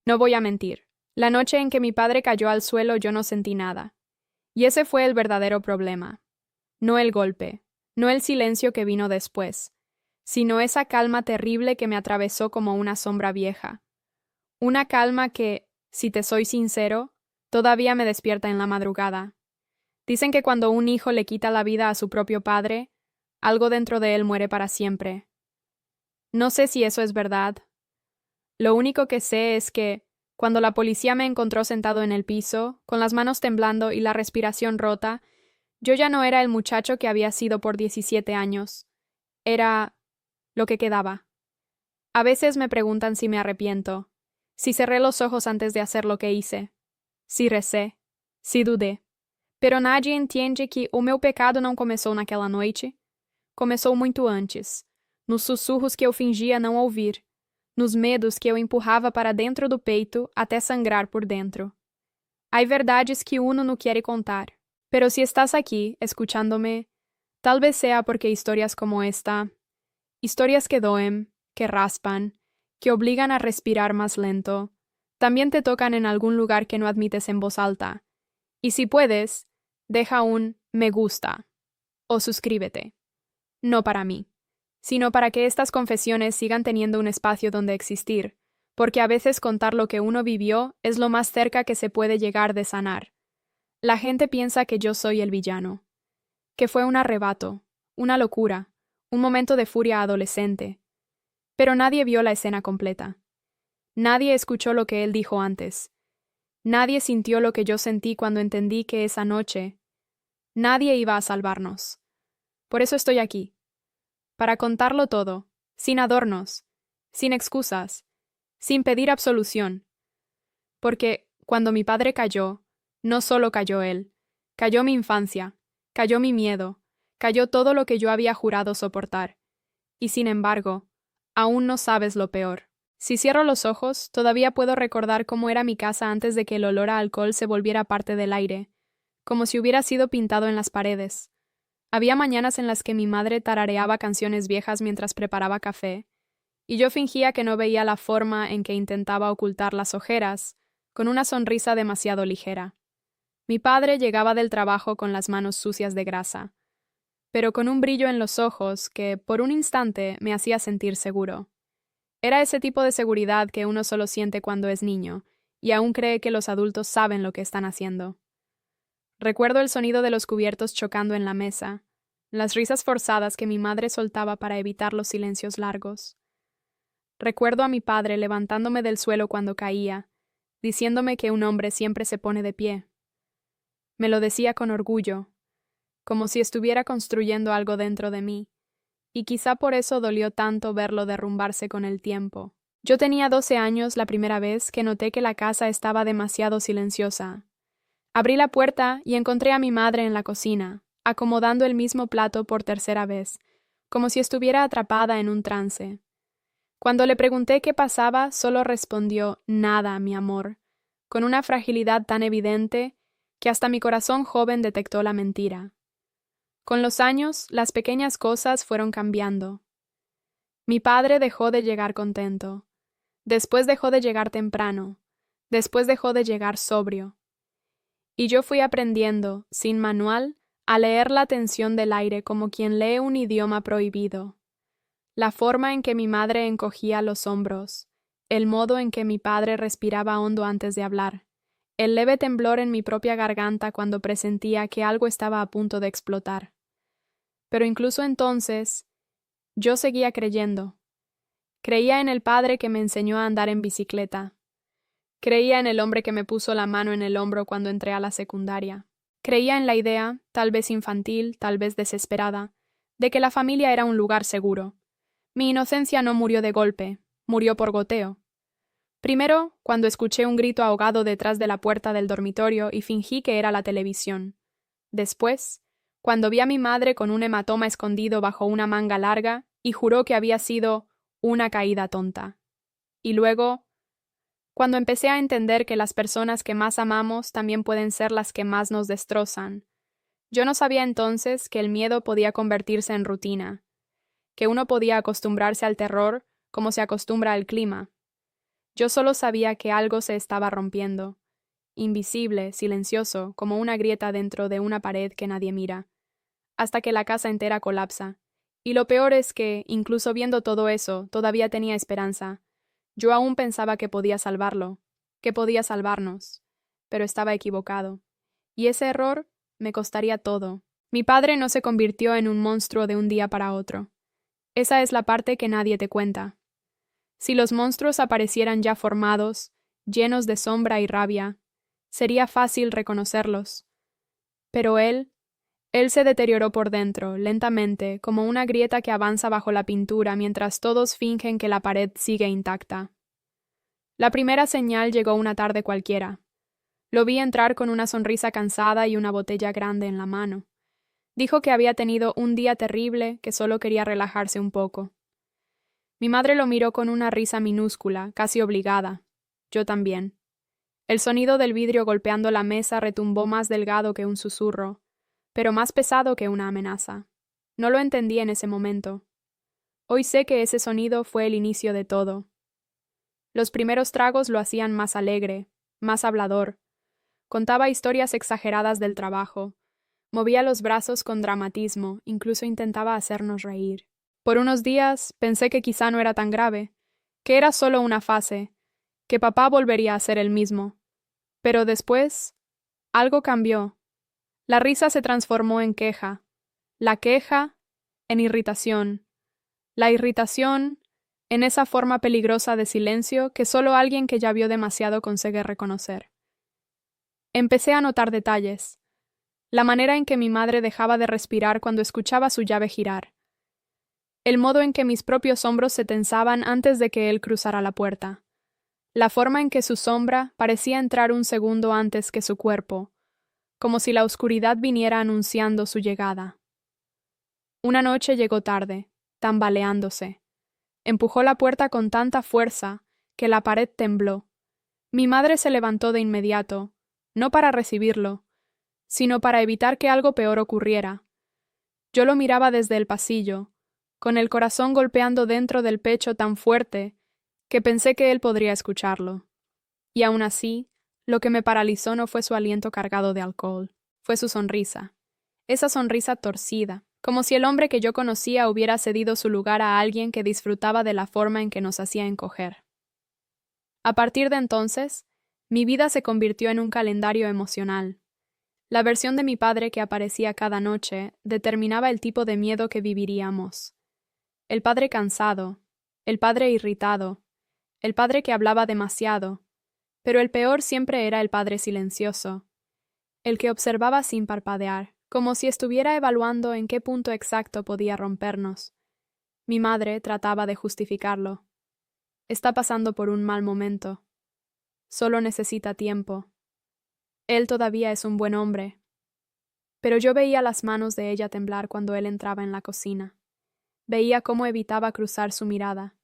No voy a mentir. La noche en que mi padre cayó al suelo yo no sentí nada. Y ese fue el verdadero problema. No el golpe, no el silencio que vino después, sino esa calma terrible que me atravesó como una sombra vieja. Una calma que, si te soy sincero, todavía me despierta en la madrugada. Dicen que cuando un hijo le quita la vida a su propio padre, algo dentro de él muere para siempre. No sé si eso es verdad. Lo único que sé es que, cuando la policía me encontró sentado en el piso, con las manos temblando y la respiración rota, yo ya no era el muchacho que había sido por 17 años. Era lo que quedaba. A veces me preguntan si me arrepiento, si cerré los ojos antes de hacer lo que hice, si recé, si dudé. Pero nadie entende que o meu pecado não começou naquela noite. Começou muito antes, nos sussurros que eu fingia não ouvir, nos medos que eu empurrava para dentro do peito até sangrar por dentro. Hay verdades que uno no quiere contar, pero si estás aquí, escuchándome, tal vez sea porque historias como esta, historias que doen, que raspan, que obligan a respirar más lento, también te tocan en algún lugar que no admites en voz alta. Y si puedes, deja un me gusta o suscríbete. No para mí, sino para que estas confesiones sigan teniendo un espacio donde existir, porque a veces contar lo que uno vivió es lo más cerca que se puede llegar de sanar. La gente piensa que yo soy el villano, que fue un arrebato, una locura, un momento de furia adolescente. Pero nadie vio la escena completa. Nadie escuchó lo que él dijo antes. Nadie sintió lo que yo sentí cuando entendí que esa noche nadie iba a salvarnos. Por eso estoy aquí, para contarlo todo, sin adornos, sin excusas, sin pedir absolución. Porque cuando mi padre cayó, no solo cayó él, cayó mi infancia, cayó mi miedo, cayó todo lo que yo había jurado soportar. Y sin embargo, aún no sabes lo peor. Si cierro los ojos, todavía puedo recordar cómo era mi casa antes de que el olor a alcohol se volviera parte del aire, como si hubiera sido pintado en las paredes. Había mañanas en las que mi madre tarareaba canciones viejas mientras preparaba café, y yo fingía que no veía la forma en que intentaba ocultar las ojeras, con una sonrisa demasiado ligera. Mi padre llegaba del trabajo con las manos sucias de grasa, pero con un brillo en los ojos que, por un instante, me hacía sentir seguro. Era ese tipo de seguridad que uno solo siente cuando es niño, y aún cree que los adultos saben lo que están haciendo. Recuerdo el sonido de los cubiertos chocando en la mesa, las risas forzadas que mi madre soltaba para evitar los silencios largos. Recuerdo a mi padre levantándome del suelo cuando caía, diciéndome que un hombre siempre se pone de pie. Me lo decía con orgullo, como si estuviera construyendo algo dentro de mí, y quizá por eso dolió tanto verlo derrumbarse con el tiempo. Yo tenía 12 años la primera vez que noté que la casa estaba demasiado silenciosa. Abrí la puerta y encontré a mi madre en la cocina, acomodando el mismo plato por tercera vez, como si estuviera atrapada en un trance. Cuando le pregunté qué pasaba, solo respondió nada, mi amor, con una fragilidad tan evidente que hasta mi corazón joven detectó la mentira. Con los años, las pequeñas cosas fueron cambiando. Mi padre dejó de llegar contento. Después dejó de llegar temprano. Después dejó de llegar sobrio. Y yo fui aprendiendo, sin manual, a leer la tensión del aire como quien lee un idioma prohibido. La forma en que mi madre encogía los hombros, el modo en que mi padre respiraba hondo antes de hablar, el leve temblor en mi propia garganta cuando presentía que algo estaba a punto de explotar. Pero incluso entonces, yo seguía creyendo. Creía en el padre que me enseñó a andar en bicicleta. Creía en el hombre que me puso la mano en el hombro cuando entré a la secundaria. Creía en la idea, tal vez infantil, tal vez desesperada, de que la familia era un lugar seguro. Mi inocencia no murió de golpe, murió por goteo. Primero, cuando escuché un grito ahogado detrás de la puerta del dormitorio y fingí que era la televisión. Después, cuando vi a mi madre con un hematoma escondido bajo una manga larga y juró que había sido una caída tonta. Y luego, cuando empecé a entender que las personas que más amamos también pueden ser las que más nos destrozan. Yo no sabía entonces que el miedo podía convertirse en rutina, que uno podía acostumbrarse al terror como se acostumbra al clima. Yo solo sabía que algo se estaba rompiendo, invisible, silencioso, como una grieta dentro de una pared que nadie mira, hasta que la casa entera colapsa. Y lo peor es que, incluso viendo todo eso, todavía tenía esperanza. Yo aún pensaba que podía salvarlo, que podía salvarnos, pero estaba equivocado. Y ese error me costaría todo. Mi padre no se convirtió en un monstruo de un día para otro. Esa es la parte que nadie te cuenta. Si los monstruos aparecieran ya formados, llenos de sombra y rabia, sería fácil reconocerlos. Pero él se deterioró por dentro, lentamente, como una grieta que avanza bajo la pintura mientras todos fingen que la pared sigue intacta. La primera señal llegó una tarde cualquiera. Lo vi entrar con una sonrisa cansada y una botella grande en la mano. Dijo que había tenido un día terrible, que solo quería relajarse un poco. Mi madre lo miró con una risa minúscula, casi obligada. Yo también. El sonido del vidrio golpeando la mesa retumbó más delgado que un susurro, pero más pesado que una amenaza. No lo entendí en ese momento. Hoy sé que ese sonido fue el inicio de todo. Los primeros tragos lo hacían más alegre, más hablador. Contaba historias exageradas del trabajo. Movía los brazos con dramatismo, incluso intentaba hacernos reír. Por unos días pensé que quizá no era tan grave, que era solo una fase, que papá volvería a ser el mismo. Pero después, algo cambió. La risa se transformó en queja, la queja en irritación, la irritación en esa forma peligrosa de silencio que solo alguien que ya vio demasiado consigue reconocer. Empecé a notar detalles, la manera en que mi madre dejaba de respirar cuando escuchaba su llave girar, el modo en que mis propios hombros se tensaban antes de que él cruzara la puerta, la forma en que su sombra parecía entrar un segundo antes que su cuerpo, como si la oscuridad viniera anunciando su llegada. Una noche llegó tarde, tambaleándose. Empujó la puerta con tanta fuerza que la pared tembló. Mi madre se levantó de inmediato, no para recibirlo, sino para evitar que algo peor ocurriera. Yo lo miraba desde el pasillo, con el corazón golpeando dentro del pecho tan fuerte que pensé que él podría escucharlo. Y aún así, lo que me paralizó no fue su aliento cargado de alcohol, fue su sonrisa. Esa sonrisa torcida, como si el hombre que yo conocía hubiera cedido su lugar a alguien que disfrutaba de la forma en que nos hacía encoger. A partir de entonces, mi vida se convirtió en un calendario emocional. La versión de mi padre que aparecía cada noche determinaba el tipo de miedo que viviríamos. El padre cansado, el padre irritado, el padre que hablaba demasiado, pero el peor siempre era el padre silencioso, el que observaba sin parpadear, como si estuviera evaluando en qué punto exacto podía rompernos. Mi madre trataba de justificarlo. Está pasando por un mal momento. Solo necesita tiempo. Él todavía es un buen hombre. Pero yo veía las manos de ella temblar cuando él entraba en la cocina. Veía cómo evitaba cruzar su mirada.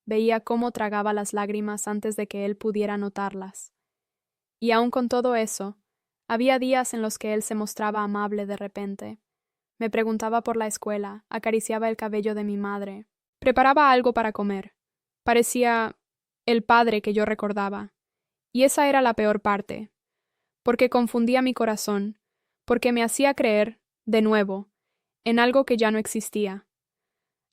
Veía cómo tragaba las lágrimas antes de que él pudiera notarlas. Y aun con todo eso, había días en los que él se mostraba amable de repente. Me preguntaba por la escuela, acariciaba el cabello de mi madre, preparaba algo para comer. Parecía el padre que yo recordaba. Y esa era la peor parte, porque confundía mi corazón, porque me hacía creer, de nuevo, en algo que ya no existía.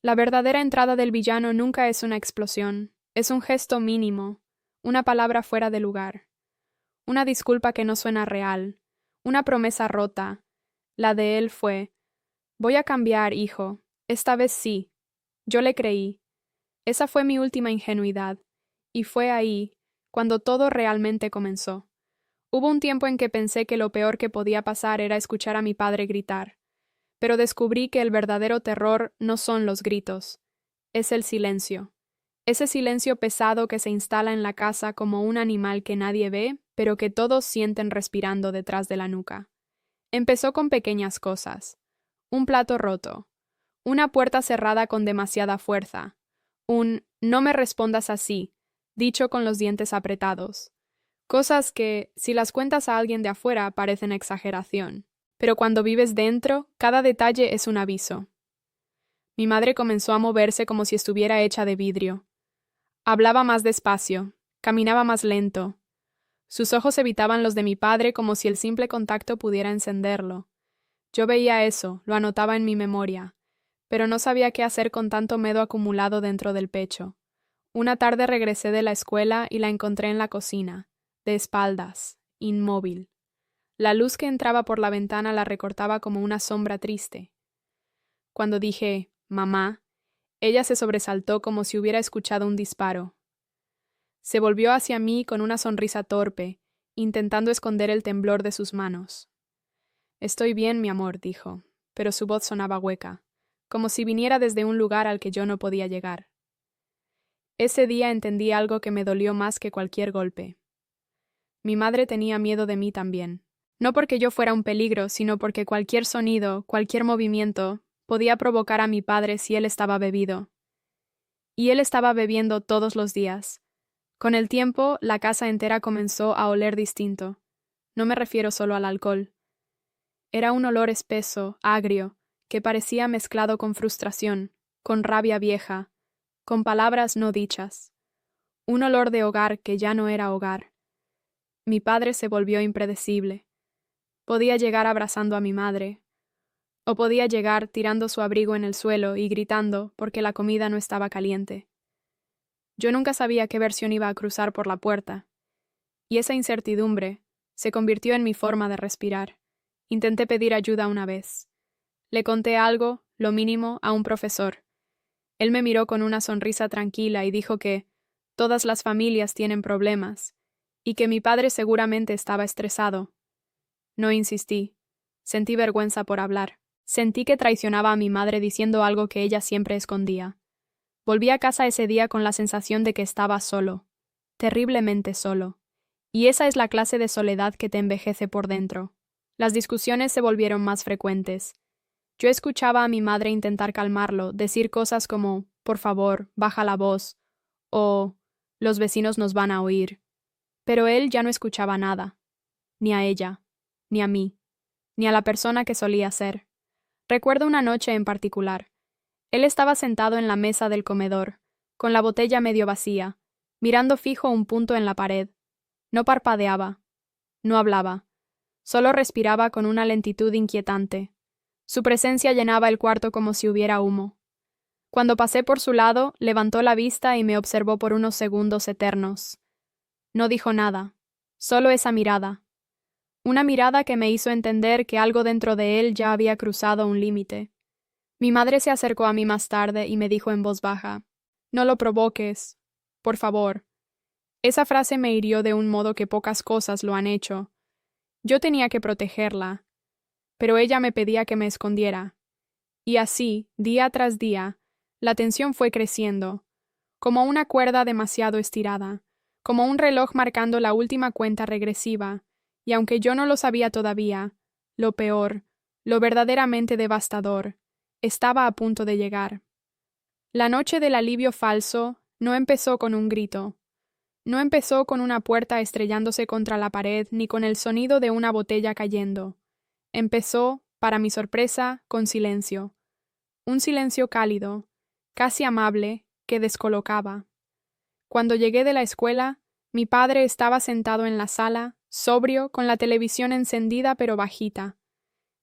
La verdadera entrada del villano nunca es una explosión, es un gesto mínimo, una palabra fuera de lugar, una disculpa que no suena real, una promesa rota. La de él fue: voy a cambiar, hijo, esta vez sí. Yo le creí. Esa fue mi última ingenuidad, y fue ahí cuando todo realmente comenzó. Hubo un tiempo en que pensé que lo peor que podía pasar era escuchar a mi padre gritar. Pero descubrí que el verdadero terror no son los gritos, es el silencio. Ese silencio pesado que se instala en la casa como un animal que nadie ve, pero que todos sienten respirando detrás de la nuca. Empezó con pequeñas cosas. Un plato roto. Una puerta cerrada con demasiada fuerza. Un «no me respondas así», dicho con los dientes apretados. Cosas que, si las cuentas a alguien de afuera, parecen exageración. Pero cuando vives dentro, cada detalle es un aviso. Mi madre comenzó a moverse como si estuviera hecha de vidrio. Hablaba más despacio, Caminaba más lento. Sus ojos evitaban los de mi padre como si el simple contacto pudiera encenderlo. Yo veía eso, lo anotaba en mi memoria, pero no sabía qué hacer con tanto miedo acumulado dentro del pecho. Una tarde regresé de la escuela y la encontré en la cocina, de espaldas, inmóvil. La luz que entraba por la ventana la recortaba como una sombra triste. Cuando dije, mamá, ella se sobresaltó como si hubiera escuchado un disparo. Se volvió hacia mí con una sonrisa torpe, intentando esconder el temblor de sus manos. Estoy bien, mi amor, dijo, pero su voz sonaba hueca, como si viniera desde un lugar al que yo no podía llegar. Ese día entendí algo que me dolió más que cualquier golpe. Mi madre tenía miedo de mí también. No porque yo fuera un peligro, sino porque cualquier sonido, cualquier movimiento, podía provocar a mi padre si él estaba bebido. Y él estaba bebiendo todos los días. Con el tiempo, la casa entera comenzó a oler distinto. No me refiero solo al alcohol. Era un olor espeso, agrio, que parecía mezclado con frustración, con rabia vieja, con palabras no dichas. Un olor de hogar que ya no era hogar. Mi padre se volvió impredecible. Podía llegar abrazando a mi madre, o podía llegar tirando su abrigo en el suelo y gritando porque la comida no estaba caliente. Yo nunca sabía qué versión iba a cruzar por la puerta, y esa incertidumbre se convirtió en mi forma de respirar. Intenté pedir ayuda una vez. Le conté algo, lo mínimo, a un profesor. Él me miró con una sonrisa tranquila y dijo que todas las familias tienen problemas, y que mi padre seguramente estaba estresado. No insistí. Sentí vergüenza por hablar. Sentí que traicionaba a mi madre diciendo algo que ella siempre escondía. Volví a casa ese día con la sensación de que estaba solo, terriblemente solo. Y esa es la clase de soledad que te envejece por dentro. Las discusiones se volvieron más frecuentes. Yo escuchaba a mi madre intentar calmarlo, decir cosas como, por favor, baja la voz, o los vecinos nos van a oír. Pero él ya no escuchaba nada, ni a ella, ni a mí, ni a la persona que solía ser. Recuerdo una noche en particular. Él estaba sentado en la mesa del comedor, con la botella medio vacía, mirando fijo un punto en la pared. No parpadeaba, no hablaba, solo respiraba con una lentitud inquietante. Su presencia llenaba el cuarto como si hubiera humo. Cuando pasé por su lado, levantó la vista y me observó por unos segundos eternos. No dijo nada, solo esa mirada. Una mirada que me hizo entender que algo dentro de él ya había cruzado un límite. Mi madre se acercó a mí más tarde y me dijo en voz baja, «No lo provoques, por favor». Esa frase me hirió de un modo que pocas cosas lo han hecho. Yo tenía que protegerla, pero ella me pedía que me escondiera. Y así, día tras día, la tensión fue creciendo, como una cuerda demasiado estirada, como un reloj marcando la última cuenta regresiva, y aunque yo no lo sabía todavía, lo peor, lo verdaderamente devastador, estaba a punto de llegar. La noche del alivio falso no empezó con un grito. No empezó con una puerta estrellándose contra la pared ni con el sonido de una botella cayendo. Empezó, para mi sorpresa, con silencio. Un silencio cálido, casi amable, que descolocaba. Cuando llegué de la escuela, mi padre estaba sentado en la sala, sobrio, con la televisión encendida pero bajita.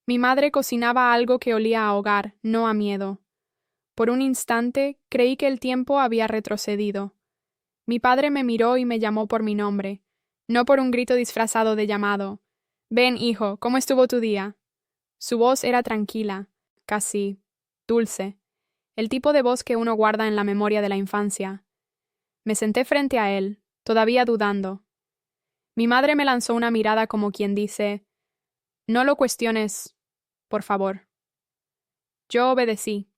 Mi madre cocinaba algo que olía a hogar, no a miedo. Por un instante creí que el tiempo había retrocedido. Mi padre me miró y me llamó por mi nombre, no por un grito disfrazado de llamado. «Ven, hijo, ¿cómo estuvo tu día?» Su voz era tranquila, casi dulce, el tipo de voz que uno guarda en la memoria de la infancia. Me senté frente a él, todavía dudando. Mi madre me lanzó una mirada como quien dice, «No lo cuestiones, por favor». Yo obedecí,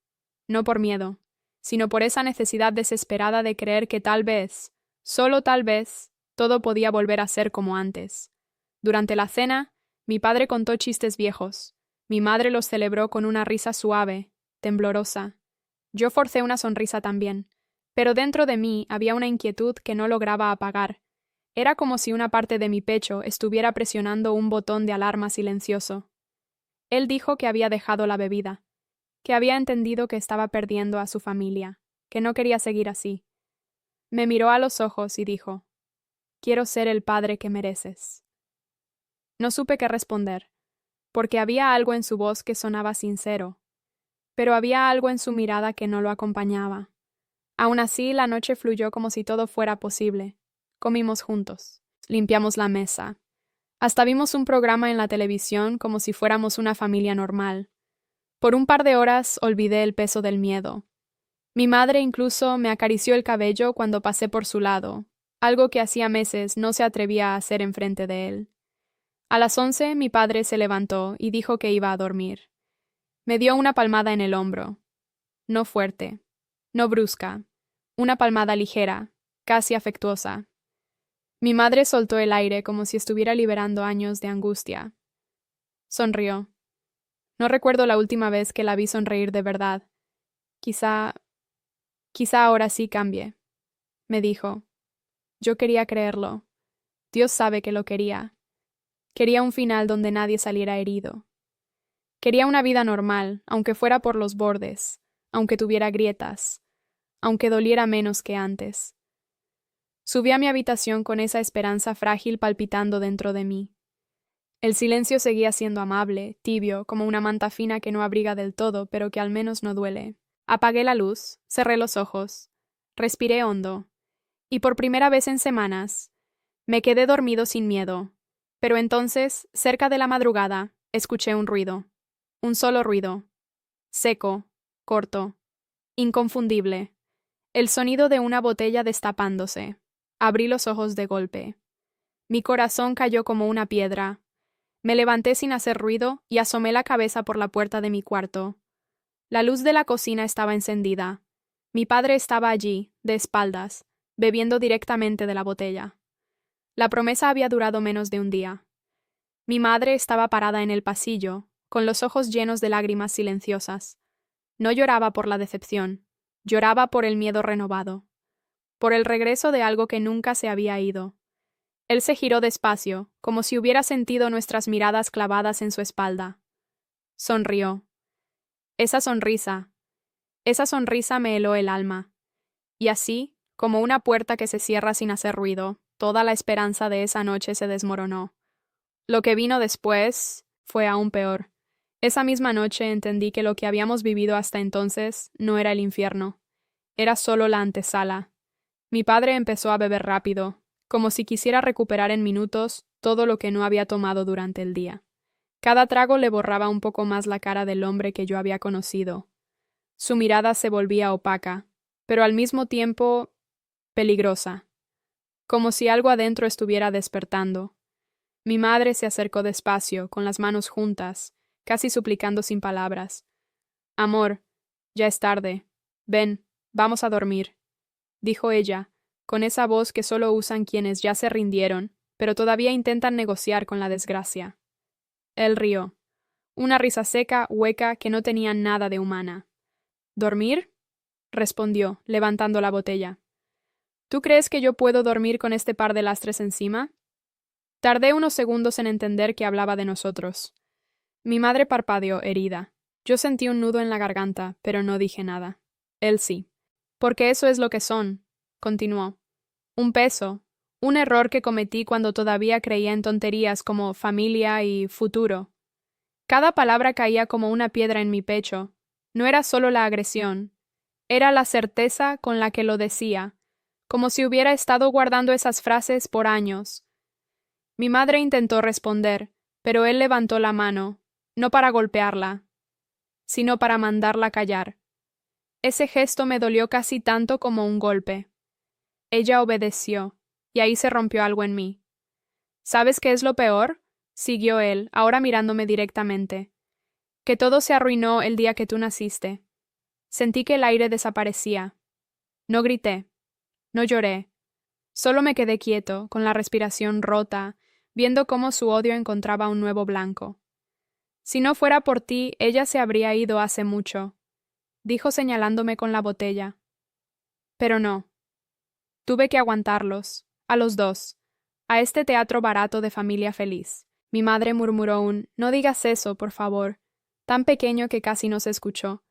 no por miedo, sino por esa necesidad desesperada de creer que tal vez, solo tal vez, todo podía volver a ser como antes. Durante la cena, mi padre contó chistes viejos. Mi madre los celebró con una risa suave, temblorosa. Yo forcé una sonrisa también, pero dentro de mí había una inquietud que no lograba apagar. Era como si una parte de mi pecho estuviera presionando un botón de alarma silencioso. Él dijo que había dejado la bebida, que había entendido que estaba perdiendo a su familia, que no quería seguir así. Me miró a los ojos y dijo, quiero ser el padre que mereces. No supe qué responder, porque había algo en su voz que sonaba sincero, pero había algo en su mirada que no lo acompañaba. Aún así, la noche fluyó como si todo fuera posible. Comimos juntos, limpiamos la mesa. Hasta vimos un programa en la televisión como si fuéramos una familia normal. Por un par de horas olvidé el peso del miedo. Mi madre incluso me acarició el cabello cuando pasé por su lado, algo que hacía meses no se atrevía a hacer enfrente de él. A las 11 mi padre se levantó y dijo que iba a dormir. Me dio una palmada en el hombro. No fuerte, no brusca, una palmada ligera, casi afectuosa. Mi madre soltó el aire como si estuviera liberando años de angustia. Sonrió. No recuerdo la última vez que la vi sonreír de verdad. Quizá ahora sí cambie, me dijo. Yo quería creerlo. Dios sabe que lo quería. Quería un final donde nadie saliera herido. Quería una vida normal, aunque fuera por los bordes, aunque tuviera grietas, aunque doliera menos que antes. Subí a mi habitación con esa esperanza frágil palpitando dentro de mí. El silencio seguía siendo amable, tibio, como una manta fina que no abriga del todo, pero que al menos no duele. Apagué la luz, cerré los ojos, respiré hondo, y por primera vez en semanas, me quedé dormido sin miedo. Pero entonces, cerca de la madrugada, escuché un ruido. Un solo ruido. Seco, corto, inconfundible. El sonido de una botella destapándose. Abrí los ojos de golpe. Mi corazón cayó como una piedra. Me levanté sin hacer ruido y asomé la cabeza por la puerta de mi cuarto. La luz de la cocina estaba encendida. Mi padre estaba allí, de espaldas, bebiendo directamente de la botella. La promesa había durado menos de un día. Mi madre estaba parada en el pasillo, con los ojos llenos de lágrimas silenciosas. No lloraba por la decepción, lloraba por el miedo renovado, por el regreso de algo que nunca se había ido. Él se giró despacio, como si hubiera sentido nuestras miradas clavadas en su espalda. Sonrió. Esa sonrisa me heló el alma. Y así, como una puerta que se cierra sin hacer ruido, toda la esperanza de esa noche se desmoronó. Lo que vino después fue aún peor. Esa misma noche entendí que lo que habíamos vivido hasta entonces no era el infierno. Era solo la antesala. Mi padre empezó a beber rápido, como si quisiera recuperar en minutos todo lo que no había tomado durante el día. Cada trago le borraba un poco más la cara del hombre que yo había conocido. Su mirada se volvía opaca, pero al mismo tiempo peligrosa, como si algo adentro estuviera despertando. Mi madre se acercó despacio, con las manos juntas, casi suplicando sin palabras. Amor, ya es tarde. Ven, vamos a dormir, dijo ella, con esa voz que solo usan quienes ya se rindieron, pero todavía intentan negociar con la desgracia. Él rió. Una risa seca, hueca, que no tenía nada de humana. ¿Dormir? Respondió, levantando la botella. ¿Tú crees que yo puedo dormir con este par de lastres encima? Tardé unos segundos en entender que hablaba de nosotros. Mi madre parpadeó, herida. Yo sentí un nudo en la garganta, pero no dije nada. Él sí. Porque eso es lo que son, continuó. Un peso, un error que cometí cuando todavía creía en tonterías como familia y futuro. Cada palabra caía como una piedra en mi pecho. No era solo la agresión, era la certeza con la que lo decía, como si hubiera estado guardando esas frases por años. Mi madre intentó responder, pero él levantó la mano, no para golpearla, sino para mandarla callar. Ese gesto me dolió casi tanto como un golpe. Ella obedeció, y ahí se rompió algo en mí. ¿Sabes qué es lo peor? Siguió él, ahora mirándome directamente. Que todo se arruinó el día que tú naciste. Sentí que el aire desaparecía. No grité, no lloré. Solo me quedé quieto, con la respiración rota, viendo cómo su odio encontraba un nuevo blanco. Si no fuera por ti, ella se habría ido hace mucho, dijo señalándome con la botella. Pero no. Tuve que aguantarlos, a los dos, a este teatro barato de familia feliz. Mi madre murmuró un «No digas eso, por favor», tan pequeño que casi no se escuchó.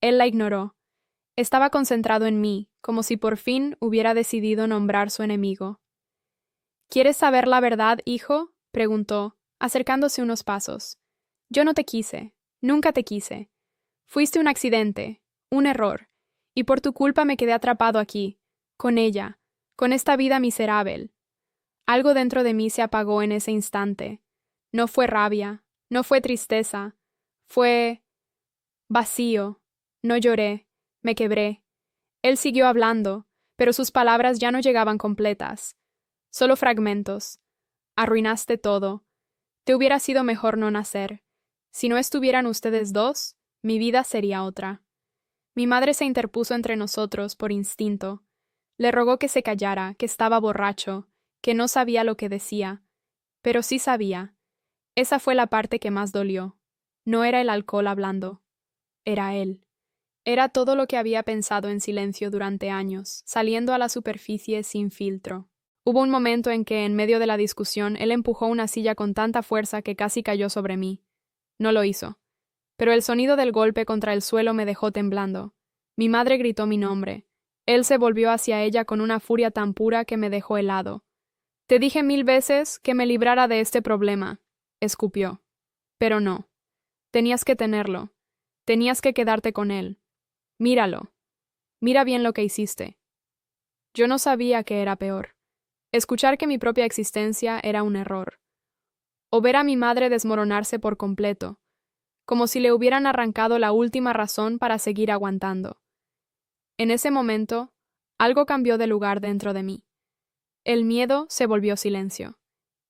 Él la ignoró. Estaba concentrado en mí, como si por fin hubiera decidido nombrar su enemigo. ¿Quieres saber la verdad, hijo? Preguntó, acercándose unos pasos. Yo no te quise, nunca te quise. Fuiste un accidente, un error, y por tu culpa me quedé atrapado aquí, con ella, con esta vida miserable. Algo dentro de mí se apagó en ese instante. No fue rabia, no fue tristeza, fue vacío. No lloré, me quebré. Él siguió hablando, pero sus palabras ya no llegaban completas, solo fragmentos. Arruinaste todo. Te hubiera sido mejor no nacer. Si no estuvieran ustedes dos, mi vida sería otra. Mi madre se interpuso entre nosotros por instinto. Le rogó que se callara, que estaba borracho, que no sabía lo que decía. Pero sí sabía. Esa fue la parte que más dolió. No era el alcohol hablando. Era él. Era todo lo que había pensado en silencio durante años, saliendo a la superficie sin filtro. Hubo un momento en que, en medio de la discusión, él empujó una silla con tanta fuerza que casi cayó sobre mí. No lo hizo. Pero el sonido del golpe contra el suelo me dejó temblando. Mi madre gritó mi nombre. Él se volvió hacia ella con una furia tan pura que me dejó helado. Te dije 1000 veces que me librara de este problema, escupió. Pero no. Tenías que tenerlo. Tenías que quedarte con él. Míralo. Mira bien lo que hiciste. Yo no sabía que era peor. Escuchar que mi propia existencia era un error. O ver a mi madre desmoronarse por completo, como si le hubieran arrancado la última razón para seguir aguantando. En ese momento, algo cambió de lugar dentro de mí. El miedo se volvió silencio,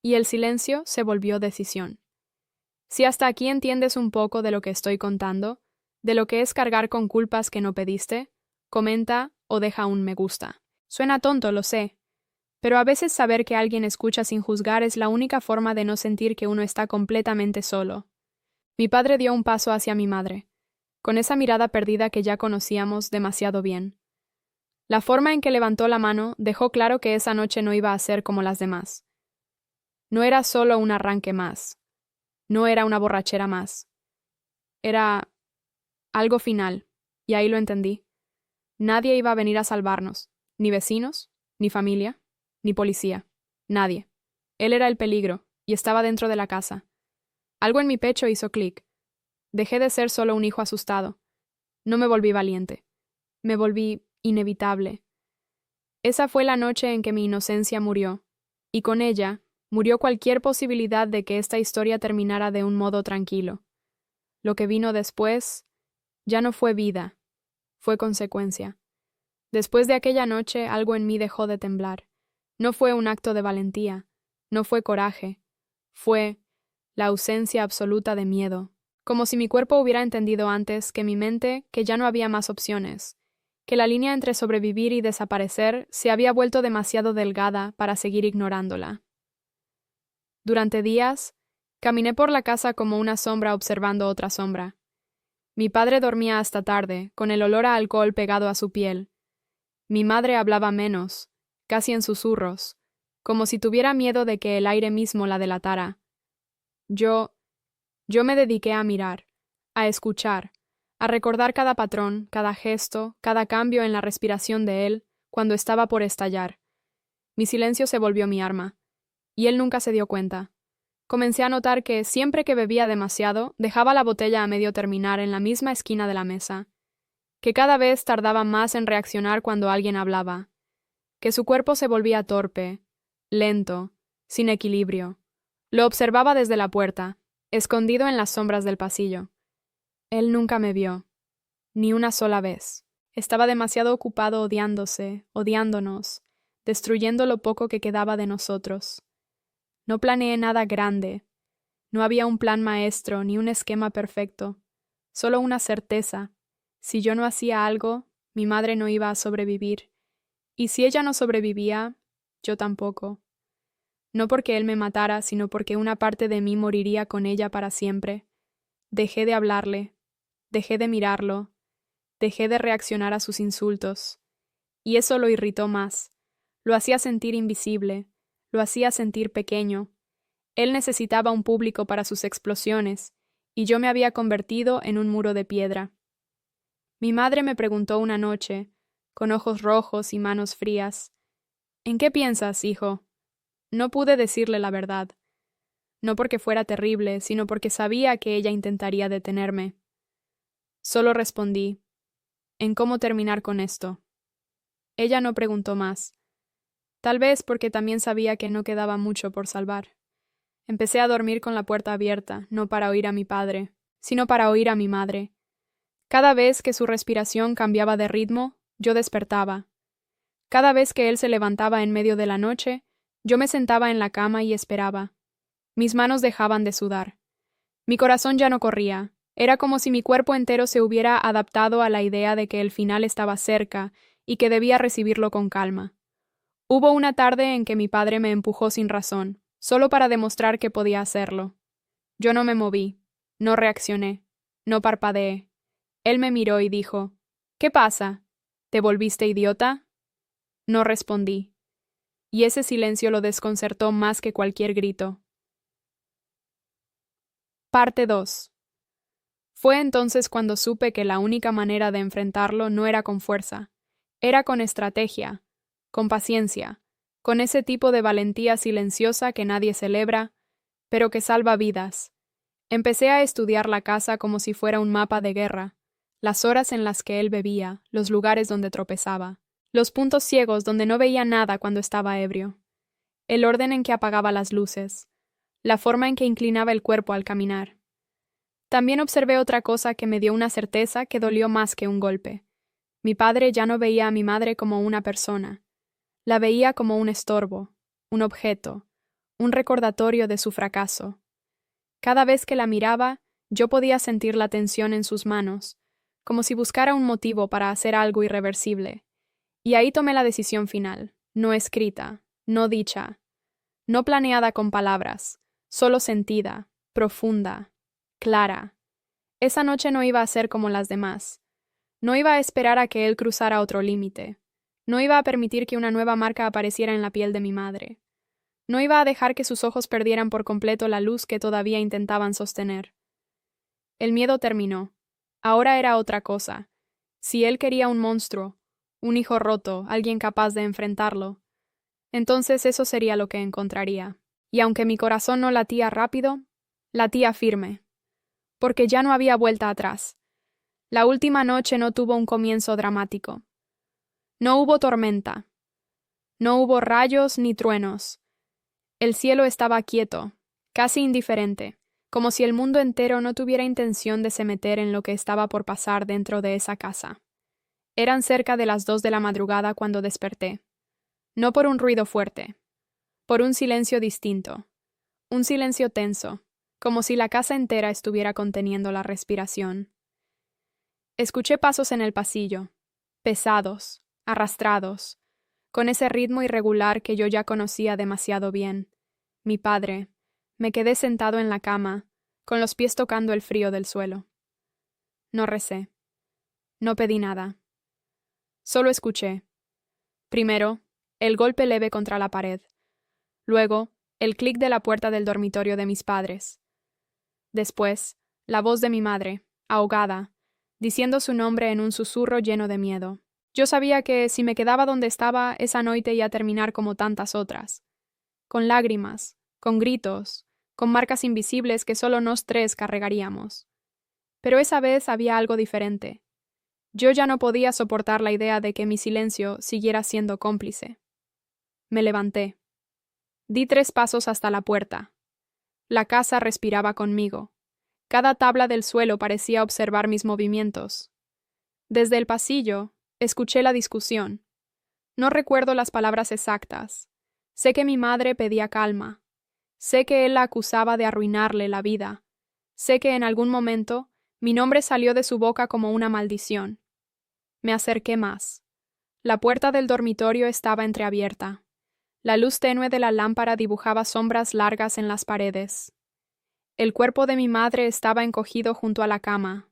y el silencio se volvió decisión. Si hasta aquí entiendes un poco de lo que estoy contando, de lo que es cargar con culpas que no pediste, comenta o deja un me gusta. Suena tonto, lo sé, pero a veces saber que alguien escucha sin juzgar es la única forma de no sentir que uno está completamente solo. Mi padre dio un paso hacia mi madre, con esa mirada perdida que ya conocíamos demasiado bien. La forma en que levantó la mano dejó claro que esa noche no iba a ser como las demás. No era solo un arranque más. No era una borrachera más. Era algo final, y ahí lo entendí. Nadie iba a venir a salvarnos, ni vecinos, ni familia, ni policía. Nadie. Él era el peligro, y estaba dentro de la casa. Algo en mi pecho hizo clic. Dejé de ser solo un hijo asustado. No me volví valiente. Me volví inevitable. Esa fue la noche en que mi inocencia murió, y con ella murió cualquier posibilidad de que esta historia terminara de un modo tranquilo. Lo que vino después ya no fue vida, fue consecuencia. Después de aquella noche algo en mí dejó de temblar. No fue un acto de valentía, no fue coraje, fue la ausencia absoluta de miedo, como si mi cuerpo hubiera entendido antes que mi mente que ya no había más opciones, que la línea entre sobrevivir y desaparecer se había vuelto demasiado delgada para seguir ignorándola. Durante días, caminé por la casa como una sombra observando otra sombra. Mi padre dormía hasta tarde, con el olor a alcohol pegado a su piel. Mi madre hablaba menos, casi en susurros, como si tuviera miedo de que el aire mismo la delatara. Yo me dediqué a mirar, a escuchar, a recordar cada patrón, cada gesto, cada cambio en la respiración de él cuando estaba por estallar. Mi silencio se volvió mi arma, y él nunca se dio cuenta. Comencé a notar que, siempre que bebía demasiado, dejaba la botella a medio terminar en la misma esquina de la mesa, que cada vez tardaba más en reaccionar cuando alguien hablaba, que su cuerpo se volvía torpe, lento, sin equilibrio. Lo observaba desde la puerta, escondido en las sombras del pasillo. Él nunca me vio, ni una sola vez. Estaba demasiado ocupado odiándose, odiándonos, destruyendo lo poco que quedaba de nosotros. No planeé nada grande. No había un plan maestro ni un esquema perfecto. Solo una certeza. Si yo no hacía algo, mi madre no iba a sobrevivir. Y si ella no sobrevivía, yo tampoco. No porque él me matara, sino porque una parte de mí moriría con ella para siempre. Dejé de hablarle. Dejé de mirarlo. Dejé de reaccionar a sus insultos. Y eso lo irritó más. Lo hacía sentir invisible. Lo hacía sentir pequeño. Él necesitaba un público para sus explosiones, y yo me había convertido en un muro de piedra. Mi madre me preguntó una noche, con ojos rojos y manos frías, ¿en qué piensas, hijo? No pude decirle la verdad. No porque fuera terrible, sino porque sabía que ella intentaría detenerme. Solo respondí, ¿en cómo terminar con esto? Ella no preguntó más. Tal vez porque también sabía que no quedaba mucho por salvar. Empecé a dormir con la puerta abierta, no para oír a mi padre, sino para oír a mi madre. Cada vez que su respiración cambiaba de ritmo, yo despertaba. Cada vez que él se levantaba en medio de la noche, yo me sentaba en la cama y esperaba. Mis manos dejaban de sudar. Mi corazón ya no corría. Era como si mi cuerpo entero se hubiera adaptado a la idea de que el final estaba cerca y que debía recibirlo con calma. Hubo una tarde en que mi padre me empujó sin razón, solo para demostrar que podía hacerlo. Yo no me moví, no reaccioné, no parpadeé. Él me miró y dijo, ¿qué pasa? ¿Te volviste idiota? No respondí, y ese silencio lo desconcertó más que cualquier grito. Parte 2. Fue entonces cuando supe que la única manera de enfrentarlo no era con fuerza, era con estrategia, con paciencia, con ese tipo de valentía silenciosa que nadie celebra, pero que salva vidas. Empecé a estudiar la casa como si fuera un mapa de guerra, las horas en las que él bebía, los lugares donde tropezaba, los puntos ciegos donde no veía nada cuando estaba ebrio, el orden en que apagaba las luces, la forma en que inclinaba el cuerpo al caminar. También observé otra cosa que me dio una certeza que dolió más que un golpe. Mi padre ya no veía a mi madre como una persona. La veía como un estorbo, un objeto, un recordatorio de su fracaso. Cada vez que la miraba, yo podía sentir la tensión en sus manos, como si buscara un motivo para hacer algo irreversible. Y ahí tomé la decisión final, no escrita, no dicha, no planeada con palabras, solo sentida, profunda, clara. Esa noche no iba a ser como las demás. No iba a esperar a que él cruzara otro límite. No iba a permitir que una nueva marca apareciera en la piel de mi madre. No iba a dejar que sus ojos perdieran por completo la luz que todavía intentaban sostener. El miedo terminó. Ahora era otra cosa. Si él quería un monstruo, un hijo roto, alguien capaz de enfrentarlo, entonces eso sería lo que encontraría. Y aunque mi corazón no latía rápido, latía firme. Porque ya no había vuelta atrás. La última noche no tuvo un comienzo dramático. No hubo tormenta. No hubo rayos ni truenos. El cielo estaba quieto, casi indiferente, como si el mundo entero no tuviera intención de se meter en lo que estaba por pasar dentro de esa casa. Eran cerca de las 2 de la madrugada cuando desperté. No por un ruido fuerte, por un silencio distinto, un silencio tenso, como si la casa entera estuviera conteniendo la respiración. Escuché pasos en el pasillo, pesados, arrastrados, con ese ritmo irregular que yo ya conocía demasiado bien. Mi padre. Me quedé sentado en la cama, con los pies tocando el frío del suelo. No recé. No pedí nada. Solo escuché. Primero, el golpe leve contra la pared. Luego, el clic de la puerta del dormitorio de mis padres. Después, la voz de mi madre, ahogada, diciendo su nombre en un susurro lleno de miedo. Yo sabía que si me quedaba donde estaba, esa noche iba a terminar como tantas otras. Con lágrimas, con gritos, con marcas invisibles que solo nos tres cargaríamos. Pero esa vez había algo diferente. Yo ya no podía soportar la idea de que mi silencio siguiera siendo cómplice. Me levanté. Di 3 pasos hasta la puerta. La casa respiraba conmigo. Cada tabla del suelo parecía observar mis movimientos. Desde el pasillo, escuché la discusión. No recuerdo las palabras exactas. Sé que mi madre pedía calma. Sé que él la acusaba de arruinarle la vida. Sé que en algún momento mi nombre salió de su boca como una maldición. Me acerqué más. La puerta del dormitorio estaba entreabierta. La luz tenue de la lámpara dibujaba sombras largas en las paredes. El cuerpo de mi madre estaba encogido junto a la cama.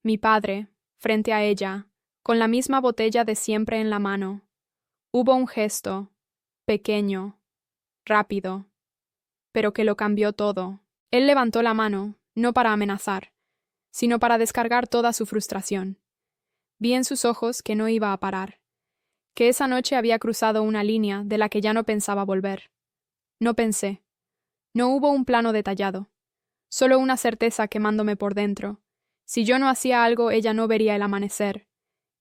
Mi padre, frente a ella, con la misma botella de siempre en la mano. Hubo un gesto, pequeño, rápido, pero que lo cambió todo. Él levantó la mano, no para amenazar, sino para descargar toda su frustración. Vi en sus ojos que no iba a parar, que esa noche había cruzado una línea de la que ya no pensaba volver. No pensé. No hubo un plano detallado. Solo una certeza quemándome por dentro. Si yo no hacía algo, ella no vería el amanecer.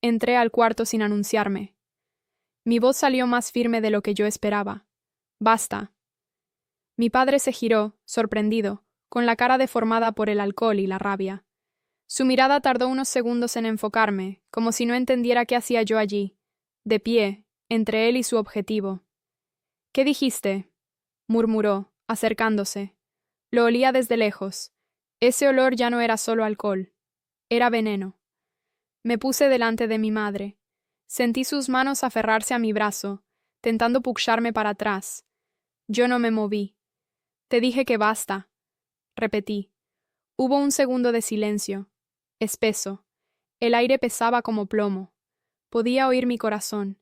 Entré al cuarto sin anunciarme. Mi voz salió más firme de lo que yo esperaba. Basta. Mi padre se giró, sorprendido, con la cara deformada por el alcohol y la rabia. Su mirada tardó unos segundos en enfocarme, como si no entendiera qué hacía yo allí, de pie, entre él y su objetivo. ¿Qué dijiste?, murmuró, acercándose. Lo olía desde lejos. Ese olor ya no era solo alcohol, era veneno. Me puse delante de mi madre. Sentí sus manos aferrarse a mi brazo, tentando puxarme para atrás. Yo no me moví. Te dije que basta, repetí. Hubo un segundo de silencio, espeso. El aire pesaba como plomo. Podía oír mi corazón,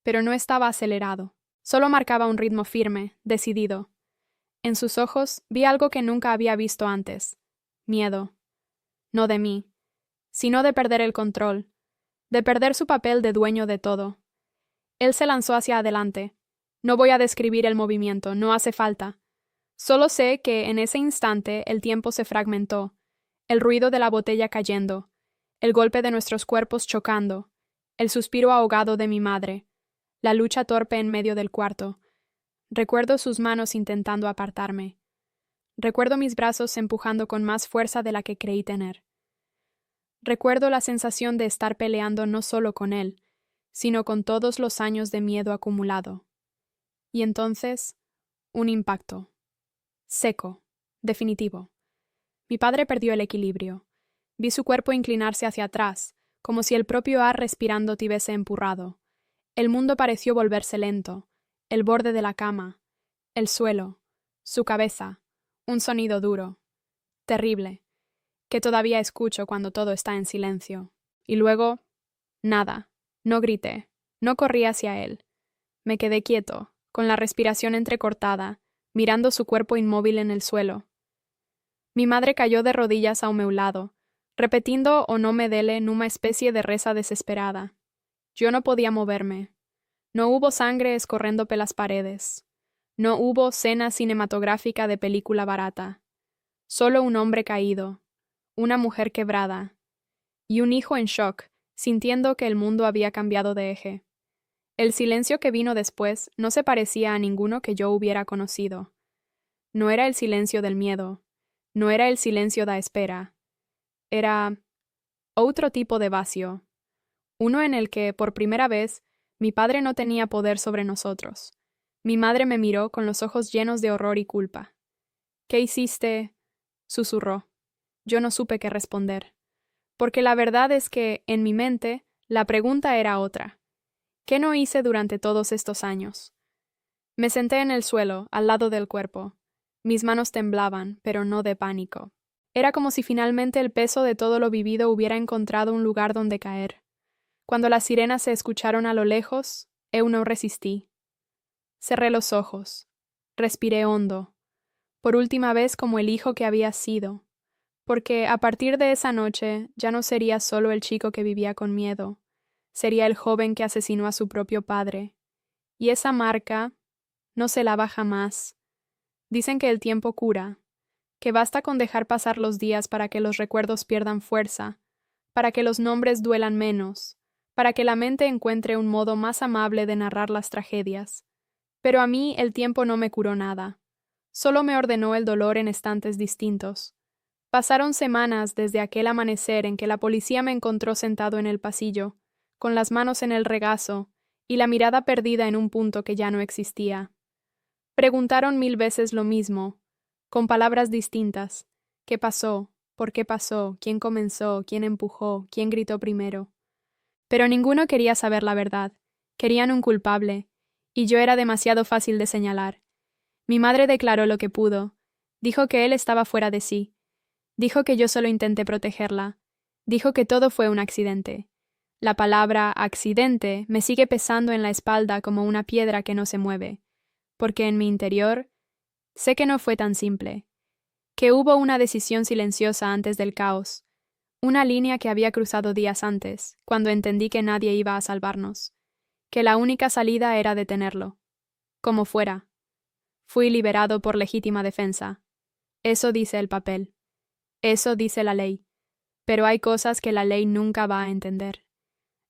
pero no estaba acelerado. Solo marcaba un ritmo firme, decidido. En sus ojos vi algo que nunca había visto antes. Miedo. No de mí, sino de perder el control, de perder su papel de dueño de todo. Él se lanzó hacia adelante. No voy a describir el movimiento, no hace falta. Solo sé que en ese instante el tiempo se fragmentó, el ruido de la botella cayendo, el golpe de nuestros cuerpos chocando, el suspiro ahogado de mi madre, la lucha torpe en medio del cuarto. Recuerdo sus manos intentando apartarme. Recuerdo mis brazos empujando con más fuerza de la que creí tener. Recuerdo la sensación de estar peleando no solo con él, sino con todos los años de miedo acumulado. Y entonces, un impacto. Seco, definitivo. Mi padre perdió el equilibrio. Vi su cuerpo inclinarse hacia atrás, como si el propio ar respirando te hubiese empurrado. El mundo pareció volverse lento, el borde de la cama, el suelo, su cabeza, un sonido duro, terrible, que todavía escucho cuando todo está en silencio. Y luego, nada, no grité, no corrí hacia él. Me quedé quieto, con la respiración entrecortada, mirando su cuerpo inmóvil en el suelo. Mi madre cayó de rodillas a meu lado, repetindo o no me dele numa especie de reza desesperada. Yo no podía moverme. No hubo sangre escorrendo por las paredes. No hubo cena cinematográfica de película barata. Solo un hombre caído, una mujer quebrada, y un hijo en shock, sintiendo que el mundo había cambiado de eje. El silencio que vino después no se parecía a ninguno que yo hubiera conocido. No era el silencio del miedo, no era el silencio da espera. Era otro tipo de vacío, uno en el que, por primera vez, mi padre no tenía poder sobre nosotros. Mi madre me miró con los ojos llenos de horror y culpa. ¿Qué hiciste?, susurró. Yo no supe qué responder, porque la verdad es que, en mi mente, la pregunta era otra. ¿Qué no hice durante todos estos años? Me senté en el suelo, al lado del cuerpo. Mis manos temblaban, pero no de pánico. Era como si finalmente el peso de todo lo vivido hubiera encontrado un lugar donde caer. Cuando las sirenas se escucharon a lo lejos, eu no resistí. Cerré los ojos. Respiré hondo. Por última vez como el hijo que había sido. Porque a partir de esa noche ya no sería solo el chico que vivía con miedo. Sería el joven que asesinó a su propio padre. Y esa marca no se lava jamás. Dicen que el tiempo cura, que basta con dejar pasar los días para que los recuerdos pierdan fuerza, para que los nombres duelan menos, para que la mente encuentre un modo más amable de narrar las tragedias. Pero a mí el tiempo no me curó nada. Solo me ordenó el dolor en estantes distintos. Pasaron semanas desde aquel amanecer en que la policía me encontró sentado en el pasillo, con las manos en el regazo y la mirada perdida en un punto que ya no existía. Preguntaron 1000 veces lo mismo, con palabras distintas. ¿Qué pasó? ¿Por qué pasó? ¿Quién comenzó? ¿Quién empujó? ¿Quién gritó primero? Pero ninguno quería saber la verdad. Querían un culpable, y yo era demasiado fácil de señalar. Mi madre declaró lo que pudo. Dijo que él estaba fuera de sí. Dijo que yo solo intenté protegerla. Dijo que todo fue un accidente. La palabra accidente me sigue pesando en la espalda como una piedra que no se mueve, porque en mi interior sé que no fue tan simple, que hubo una decisión silenciosa antes del caos, una línea que había cruzado días antes, cuando entendí que nadie iba a salvarnos, que la única salida era detenerlo, como fuera. Fui liberado por legítima defensa. Eso dice el papel. Eso dice la ley. Pero hay cosas que la ley nunca va a entender.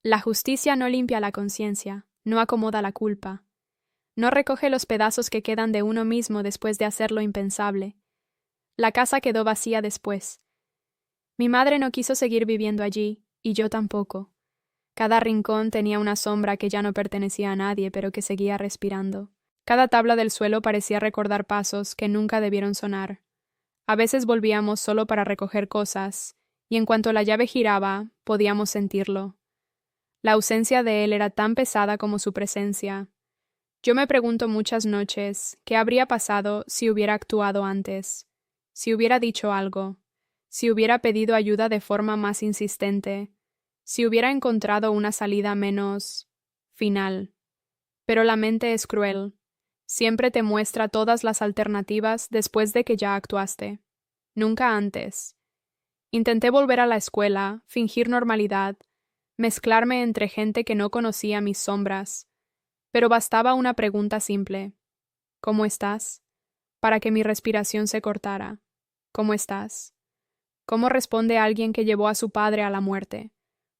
La justicia no limpia la conciencia, no acomoda la culpa. No recoge los pedazos que quedan de uno mismo después de hacer lo impensable. La casa quedó vacía después. Mi madre no quiso seguir viviendo allí, y yo tampoco. Cada rincón tenía una sombra que ya no pertenecía a nadie, pero que seguía respirando. Cada tabla del suelo parecía recordar pasos que nunca debieron sonar. A veces volvíamos solo para recoger cosas, y en cuanto la llave giraba, podíamos sentirlo. La ausencia de él era tan pesada como su presencia. Yo me pregunto muchas noches qué habría pasado si hubiera actuado antes, si hubiera dicho algo, si hubiera pedido ayuda de forma más insistente, si hubiera encontrado una salida menos final. Pero la mente es cruel. Siempre te muestra todas las alternativas después de que ya actuaste. Nunca antes. Intenté volver a la escuela, fingir normalidad, mezclarme entre gente que no conocía mis sombras, pero bastaba una pregunta simple. ¿Cómo estás? Para que mi respiración se cortara. ¿Cómo estás? ¿Cómo responde alguien que llevó a su padre a la muerte?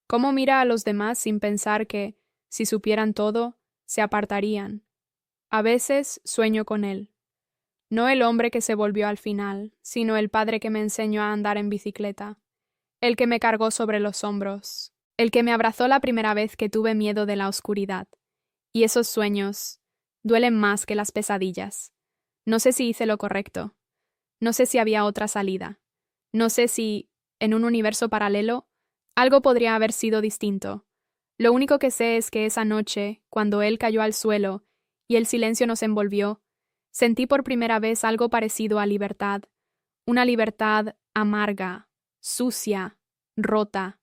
¿Cómo mira a los demás sin pensar que, si supieran todo, se apartarían? A veces sueño con él. No el hombre que se volvió al final, sino el padre que me enseñó a andar en bicicleta, el que me cargó sobre los hombros, el que me abrazó la primera vez que tuve miedo de la oscuridad. Y esos sueños duelen más que las pesadillas. No sé si hice lo correcto. No sé si había otra salida. No sé si, en un universo paralelo, algo podría haber sido distinto. Lo único que sé es que esa noche, cuando él cayó al suelo y el silencio nos envolvió, sentí por primera vez algo parecido a libertad. Una libertad amarga, sucia, rota,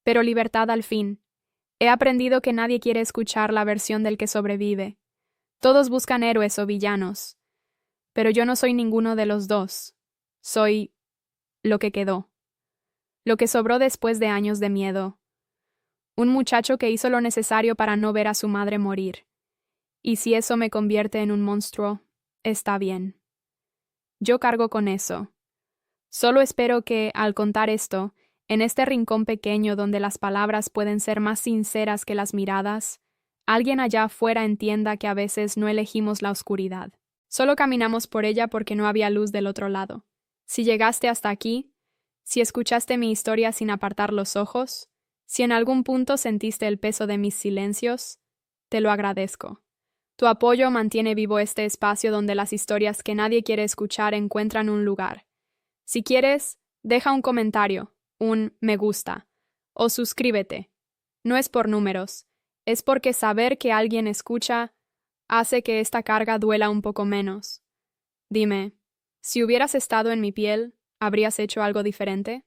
pero libertad al fin. He aprendido que nadie quiere escuchar la versión del que sobrevive. Todos buscan héroes o villanos. Pero yo no soy ninguno de los dos. Soy lo que quedó. Lo que sobró después de años de miedo. Un muchacho que hizo lo necesario para no ver a su madre morir. Y si eso me convierte en un monstruo, está bien. Yo cargo con eso. Solo espero que, al contar esto, en este rincón pequeño donde las palabras pueden ser más sinceras que las miradas, alguien allá afuera entienda que a veces no elegimos la oscuridad. Solo caminamos por ella porque no había luz del otro lado. Si llegaste hasta aquí, si escuchaste mi historia sin apartar los ojos, si en algún punto sentiste el peso de mis silencios, te lo agradezco. Tu apoyo mantiene vivo este espacio donde las historias que nadie quiere escuchar encuentran un lugar. Si quieres, deja un comentario, un me gusta, o suscríbete. No es por números, es porque saber que alguien escucha hace que esta carga duela un poco menos. Dime, si hubieras estado en mi piel, ¿habrías hecho algo diferente?